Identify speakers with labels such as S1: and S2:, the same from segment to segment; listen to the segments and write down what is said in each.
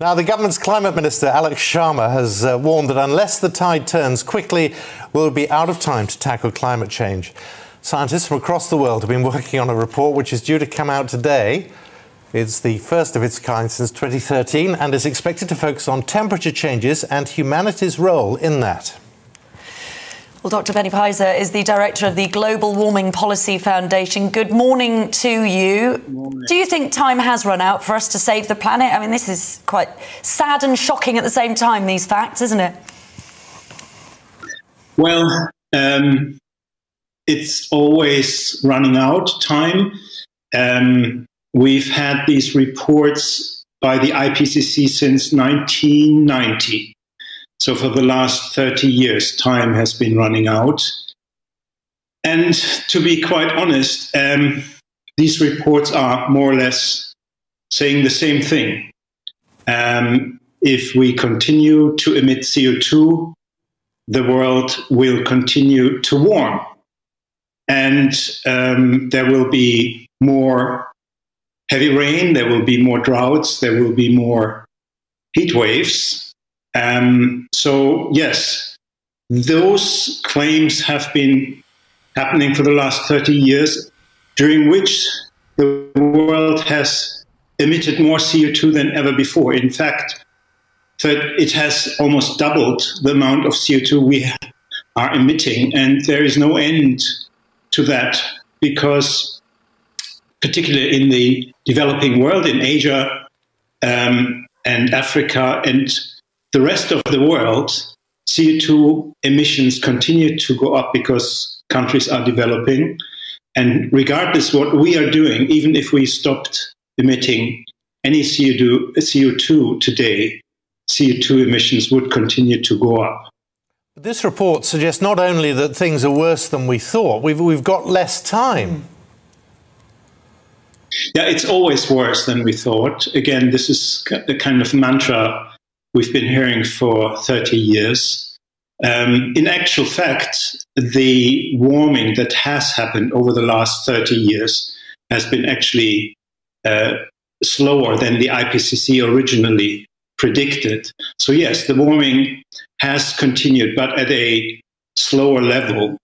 S1: Now, the government's climate minister, Alex Sharma, has warned that unless the tide turns quickly, we'll be out of time to tackle climate change. Scientists from across the world have been working on a report which is due to come out today. It's the first of its kind since 2013 and is expected to focus on temperature changes and humanity's role in that.
S2: Well, Dr. Peiser is the director of the Global Warming Policy Foundation. Good morning to you.
S3: Good morning.
S2: Do you think time has run out for us to save the planet? I mean, this is quite sad and shocking at the same time, these facts, isn't it?
S3: Well, it's always running out time. We've had these reports by the IPCC since 1990. So for the last 30 years, time has been running out. And to be quite honest, these reports are more or less saying the same thing. If we continue to emit CO2, the world will continue to warm. And there will be more heavy rain, there will be more droughts, there will be more heat waves. So yes, those claims have been happening for the last 30 years, during which the world has emitted more CO2 than ever before. In fact, it has almost doubled the amount of CO2 we are emitting, and there is no end to that, because particularly in the developing world, in Asia and Africa and the rest of the world, CO2 emissions continue to go up because countries are developing. And regardless what we are doing, even if we stopped emitting any CO2 today, CO2 emissions would continue to go up.
S1: This report suggests not only that things are worse than we thought, we've got less time.
S3: Yeah, it's always worse than we thought. Again, this is the kind of mantra we've been hearing for 30 years. In actual fact, the warming that has happened over the last 30 years has been actually slower than the IPCC originally predicted. So yes, the warming has continued, but at a slower level.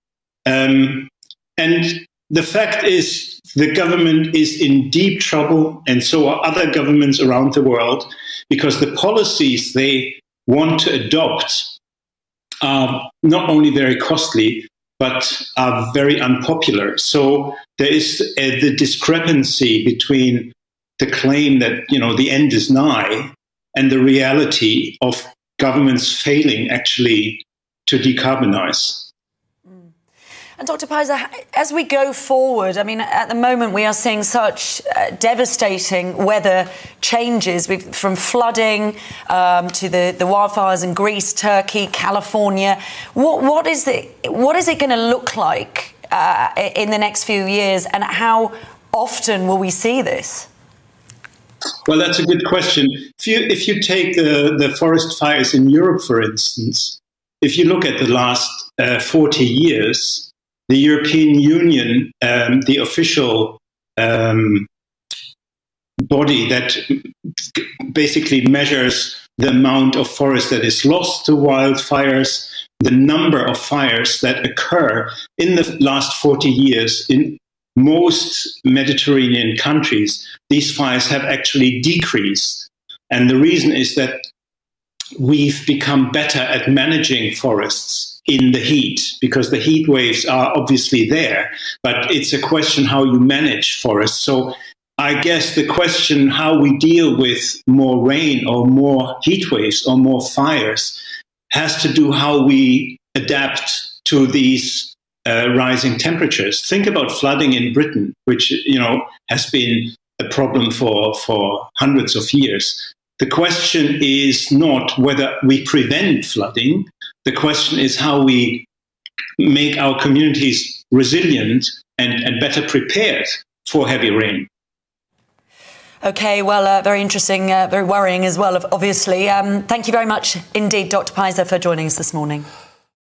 S3: And the fact is, the government is in deep trouble, and so are other governments around the world, because the policies they want to adopt are not only very costly, but are very unpopular. So there is the discrepancy between the claim that, you know, the end is nigh and the reality of governments failing actually to decarbonize.
S2: And Dr. Peiser, as we go forward, I mean, at the moment we are seeing such devastating weather changes, from flooding to the wildfires in Greece, Turkey, California. What is it going to look like in the next few years, and how often will we see this?
S3: Well, that's a good question. If you take the forest fires in Europe, for instance, if you look at the last 40 years, the European Union, the official body that basically measures the amount of forest that is lost to wildfires, the number of fires that occur in the last 40 years in most Mediterranean countries, these fires have actually decreased. And the reason is that we've become better at managing forests in the heat, because the heat waves are obviously there, but it's a question how you manage forests. So I guess the question how we deal with more rain or more heat waves or more fires has to do how we adapt to these rising temperatures. Think about flooding in Britain, which, you know, has been a problem for hundreds of years. The question is not whether we prevent flooding. The question is how we make our communities resilient and better prepared for heavy rain.
S2: OK, well, very interesting, very worrying as well, obviously. Thank you very much indeed, Dr. Peiser, for joining us this morning.